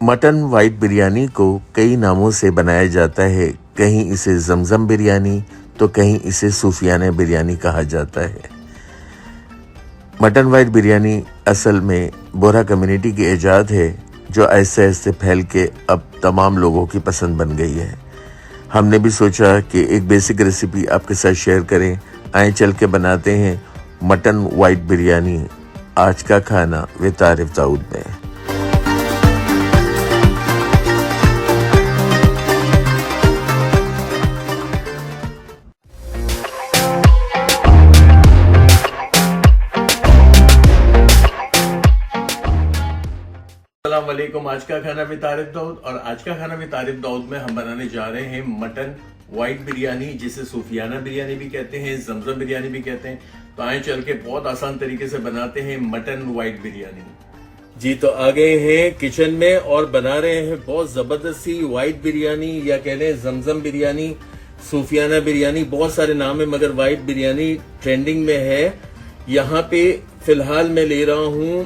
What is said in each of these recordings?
Mutton white biryani को कई नामों से बनाया जाता है। कहीं इसे जमजम बिरयानी तो कहीं इसे सूफियाना बिरयानी कहा जाता है। मटन वाइट बिरयानी असल में बोरा कम्युनिटी की इजाद है, जो ऐसे ऐसे फैल के अब तमाम लोगों की पसंद बन गई है। हमने भी सोचा कि एक बेसिक रेसिपी आपके साथ शेयर करें। आए चल के बनाते हैं मटन वाइट बिरयानी, आज का खाना विद आरिफ दाऊद में। अस्सलामुअलैकुम। आज का खाना विद आरिफ दाऊद, और आज का खाना विद आरिफ दाऊद में हम बनाने जा रहे हैं मटन वाइट बिरयानी, जिसे सूफियाना बिरयानी भी कहते हैं, जमजम बिरयानी भी कहते हैं। तो आए चल के बहुत आसान तरीके से बनाते हैं मटन वाइट बिरयानी। जी तो आ गए हैं किचन में और बना रहे हैं बहुत जबरदस्त सी वाइट बिरयानी, या कह लें जमजम बिरयानी, सूफियाना बिरयानी। बहुत सारे नाम है मगर वाइट बिरयानी ट्रेंडिंग में है। यहाँ पे फिलहाल मैं ले रहा हूँ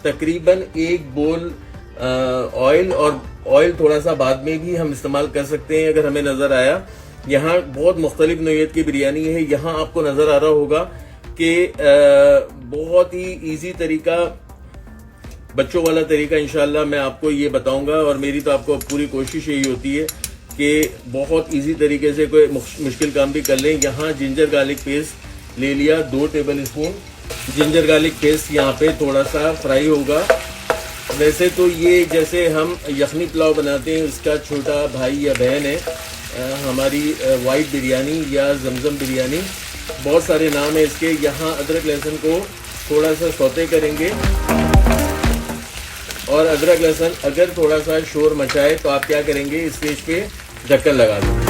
तकरीबन 1 बोल ऑयल, और ऑयल थोड़ा सा बाद में भी हम इस्तेमाल कर सकते हैं अगर हमें नजर आया। यहाँ बहुत मुख्तलिफ नौइयत की बिरयानी है। यहाँ आपको नजर आ रहा होगा कि बहुत ही इजी तरीका, बच्चों वाला तरीका इंशाल्लाह मैं आपको ये बताऊंगा, और मेरी तो आपको पूरी कोशिश यही होती है कि बहुत इजी तरीके से कोई मुश्किल काम भी कर लें। यहाँ जिंजर गार्लिक पेस्ट ले लिया 2 table spoon. Ginger garlic paste यहाँ पे थोड़ा सा फ्राई होगा। वैसे तो ये जैसे हम यखनी पुलाव बनाते हैं उसका छोटा भाई या बहन है हमारी वाइट बिरयानी या जमजम बिरयानी, बहुत सारे नाम है इसके। यहाँ अदरक लहसुन को थोड़ा सा सौते करेंगे, और अदरक लहसुन अगर थोड़ा सा शोर मचाए तो आप क्या करेंगे, इस स्टेज पे ढक्कन लगा देंगे।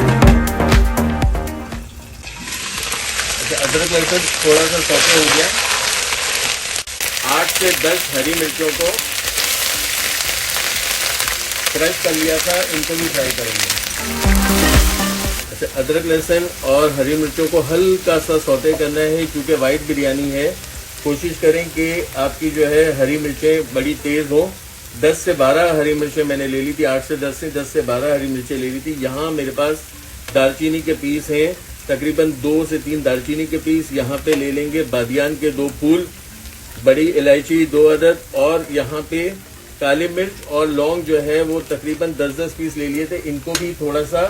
अच्छा, अदरक लहसुन थोड़ा सा सौते हो गया। 8 से 10 हरी मिर्चों को क्रश कर लिया था, इनको भी फ्राई करेंगे। अच्छा, अदरक लहसुन और हरी मिर्चों को हल्का सा सौते करना है, क्योंकि वाइट बिरयानी है। कोशिश करें कि आपकी जो है हरी मिर्चें बड़ी तेज़ हो। 10 से 12 हरी मिर्चें मैंने ले ली थी, 8 से 10 से 12 हरी मिर्चें ले ली थी। यहाँ मेरे पास दालचीनी के पीस हैं, तकरीबन 2 से 3 दालचीनी के पीस। यहाँ पे ले लेंगे बादियान के 2 फूल, बड़ी इलायची 2 अदद, और यहाँ पे काली मिर्च और लौंग जो है वो तकरीबन 10-10 पीस ले लिए थे। इनको भी थोड़ा सा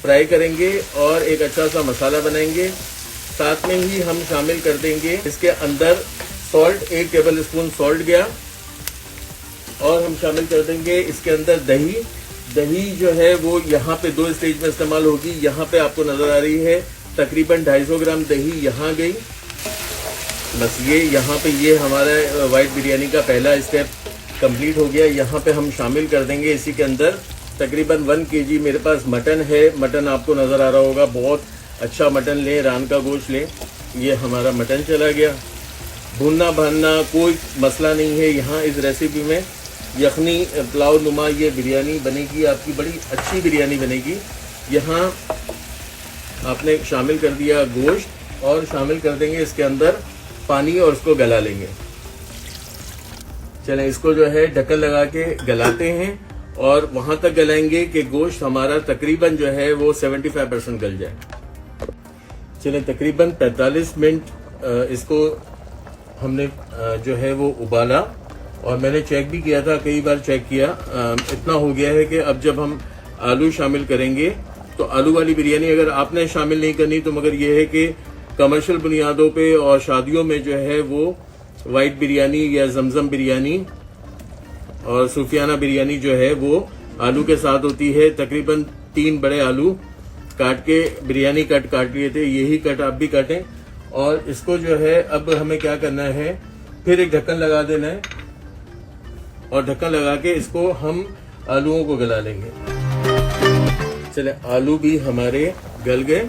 फ्राई करेंगे और एक अच्छा सा मसाला बनाएंगे। साथ में ही हम शामिल कर देंगे इसके अंदर सॉल्ट, 1 टेबल स्पून सॉल्ट गया, और हम शामिल कर देंगे इसके अंदर दही। दही जो है वो यहाँ पे 2 स्टेज में इस्तेमाल होगी। यहाँ पे आपको नजर आ रही है तकरीबन 250 ग्राम दही यहाँ गई। बस ये यहाँ पे ये हमारा वाइट बिरयानी का पहला स्टेप कंप्लीट हो गया। यहाँ पे हम शामिल कर देंगे इसी के अंदर तकरीबन 1 kg मेरे पास मटन है। मटन आपको नज़र आ रहा होगा, बहुत अच्छा मटन लें, रान का गोश्त लें। ये हमारा मटन चला गया। भूनना भानना कोई मसला नहीं है। यहाँ इस रेसिपी में यखनी पुलाव नुमा ये बिरयानी बनेगी, आपकी बड़ी अच्छी बिरयानी बनेगी। यहाँ आपने शामिल कर दिया गोश्त, और शामिल कर देंगे इसके अंदर पानी, और उसको गला लेंगे। चलें, इसको जो है ढक्कन लगा के गलाते हैं, और वहां तक गलाएंगे कि गोश्त हमारा तकरीबन जो है वो 75% गल जाए। चलें, तकरीबन 45 मिनट इसको हमने जो है वो उबाला, और मैंने चेक भी किया था, कई बार चेक किया। इतना हो गया है कि अब जब हम आलू शामिल करेंगे, तो आलू वाली बिरयानी अगर आपने शामिल नहीं करनी तो मगर ये है कि कमर्शियल बुनियादों पे और शादियों में जो है वो वाइट बिरयानी या जमजम बिरयानी और सूफियाना बिरयानी जो है वो आलू के साथ होती है। तकरीबन 3 बड़े आलू काट के बिरयानी कट काट लिए थे, यही कट आप भी काटें। और इसको जो है अब हमें क्या करना है, फिर एक ढक्कन लगा देना है, और ढक्कन लगा के इसको हम आलूओं को गला लेंगे। चले, आलू भी हमारे गल गए,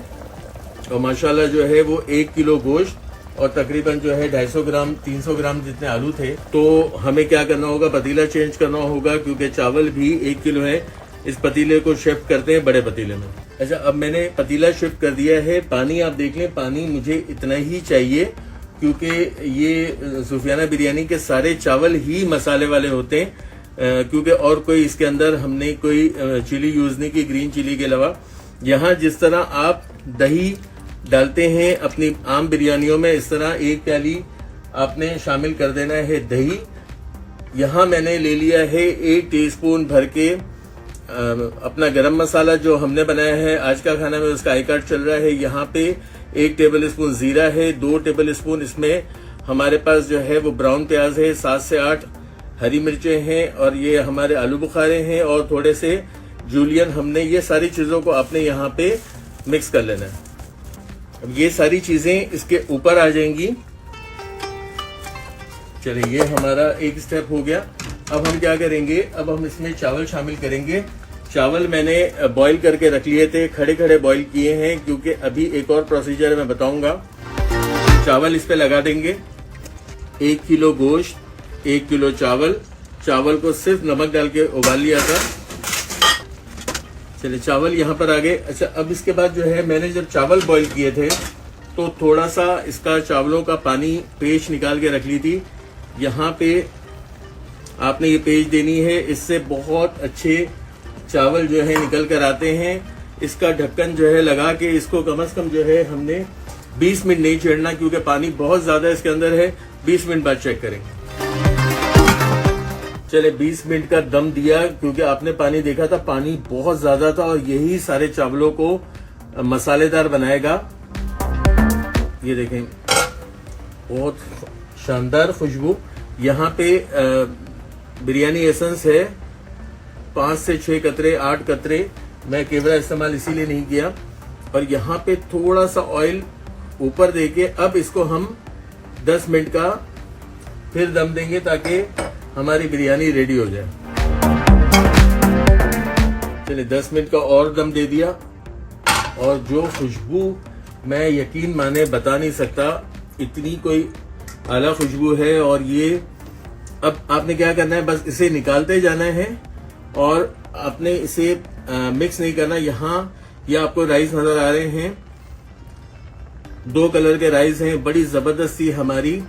और माशाल्लाह जो है वो 1 किलो गोश्त और तकरीबन जो है 250 ग्राम 300 ग्राम जितने आलू थे। तो हमें क्या करना होगा, पतीला चेंज करना होगा, क्योंकि चावल भी 1 किलो है। इस पतीले को शिफ्ट करते हैं बड़े पतीले में। अच्छा, अब मैंने पतीला शिफ्ट कर दिया है। पानी आप देख लें, पानी मुझे इतना ही चाहिए, क्योंकि ये सूफियाना बिरयानी के सारे चावल ही मसाले वाले होते हैं। क्योंकि और कोई इसके अंदर हमने कोई चिली यूज नहीं की ग्रीन चिली के अलावा। यहाँ जिस तरह आप दही डालते हैं अपनी आम बिरयानियों में, इस तरह एक प्याली आपने शामिल कर देना है दही। यहाँ मैंने ले लिया है 1 टीस्पून भर के अपना गरम मसाला जो हमने बनाया है आज का खाना में, उसका आई कार्ड चल रहा है। यहाँ पे 1 टेबल स्पून जीरा है, 2 टेबल स्पून इसमें हमारे पास जो है वो ब्राउन प्याज है, 7 से 8 हरी मिर्चें हैं और ये हमारे आलू बुखारे हैं और थोड़े से जूलियन। हमने ये सारी चीजों को आपने यहाँ पे मिक्स कर लेना है। अब ये सारी चीजें इसके ऊपर आ जाएंगी। चलिए ये हमारा एक स्टेप हो गया। अब हम क्या करेंगे, अब हम इसमें चावल शामिल करेंगे। चावल मैंने बॉईल करके रख लिए थे, खड़े खड़े बॉईल किए हैं, क्योंकि अभी एक और प्रोसीजर मैं बताऊंगा। चावल इस पे लगा देंगे। 1 किलो गोश्त, 1 किलो चावल। चावल को सिर्फ नमक डाल के उबाल लिया था। चलिए चावल यहाँ पर आ गए। अच्छा, अब इसके बाद जो है मैंने जब चावल बॉईल किए थे तो थोड़ा सा इसका चावलों का पानी पेस्ट निकाल के रख ली थी। यहाँ पे आपने ये पेस्ट देनी है, इससे बहुत अच्छे चावल जो है निकल कर आते हैं। इसका ढक्कन जो है लगा के इसको कम से कम जो है हमने 20 मिनट नहीं छेड़ना, क्योंकि पानी बहुत ज्यादा इसके अंदर है। 20 मिनट बाद चेक करेंगे। चले 20 मिनट का दम दिया, क्योंकि आपने पानी देखा था पानी बहुत ज्यादा था और यही सारे चावलों को मसालेदार बनाएगा। ये देखें बहुत शानदार खुशबू। यहाँ पे बिरयानी एसेंस है 5 से 6 कतरे, 8 कतरे। मैं कैमरा इस्तेमाल इसीलिए नहीं किया। और यहाँ पे थोड़ा सा ऑयल ऊपर देके अब इसको हम 10 मिनट का फिर दम देंगे, ताकि हमारी बिरयानी रेडी हो जाए। चलिए 10 मिनट का और दम दे दिया और जो खुशबू मैं यकीन माने बता नहीं सकता, इतनी कोई आला खुशबू है। और ये अब आपने क्या करना है, बस इसे निकालते जाना है और आपने इसे मिक्स नहीं करना। यहाँ ये आपको राइस नजर आ रहे हैं, 2 कलर के राइस हैं। बड़ी जबरदस्ती हमारी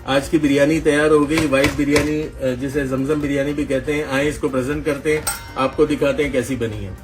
आज की बिरयानी तैयार हो गई। व्हाइट बिरयानी जिसे जमजम बिरयानी भी कहते हैं। आए इसको प्रेजेंट करते हैं, आपको दिखाते हैं कैसी बनी है।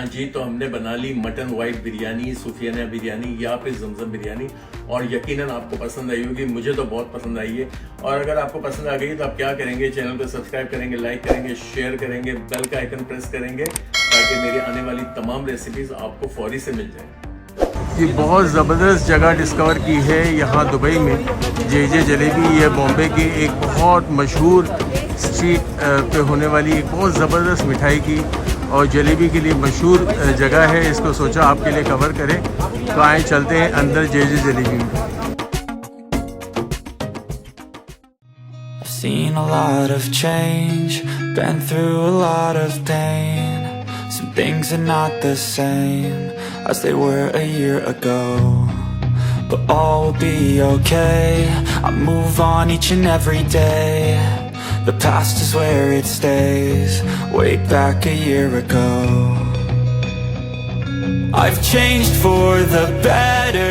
जी तो हमने बना ली मटन व्हाइट बिरयानी, सूफियाना बिरयानी या फिर जमजम बिरयानी, और यकीनन आपको पसंद आई होगी। मुझे तो बहुत पसंद आई है। और अगर आपको पसंद आ गई तो आप क्या करेंगे, चैनल को सब्सक्राइब करेंगे, लाइक करेंगे, शेयर करेंगे, बेल का आइकन प्रेस करेंगे, ताकि मेरी आने वाली तमाम रेसिपीज आपको फौरी से मिल जाए। ये बहुत ज़बरदस्त जगह डिस्कवर की है यहाँ दुबई में, जे जलेबी। ये बॉम्बे की एक बहुत मशहूर स्ट्रीट पे होने वाली एक बहुत ज़बरदस्त मिठाई की और जलेबी के लिए मशहूर जगह है। इसको सोचा आपके लिए कवर करें, तो आए चलते हैं अंदर जे जलेबी में। Seen a lot of change, been through a lot of pain. Some things are not the same as they were a year ago, but all will be okay. I move on each and every day. The past is where it stays, way back a year ago. I've changed for the better,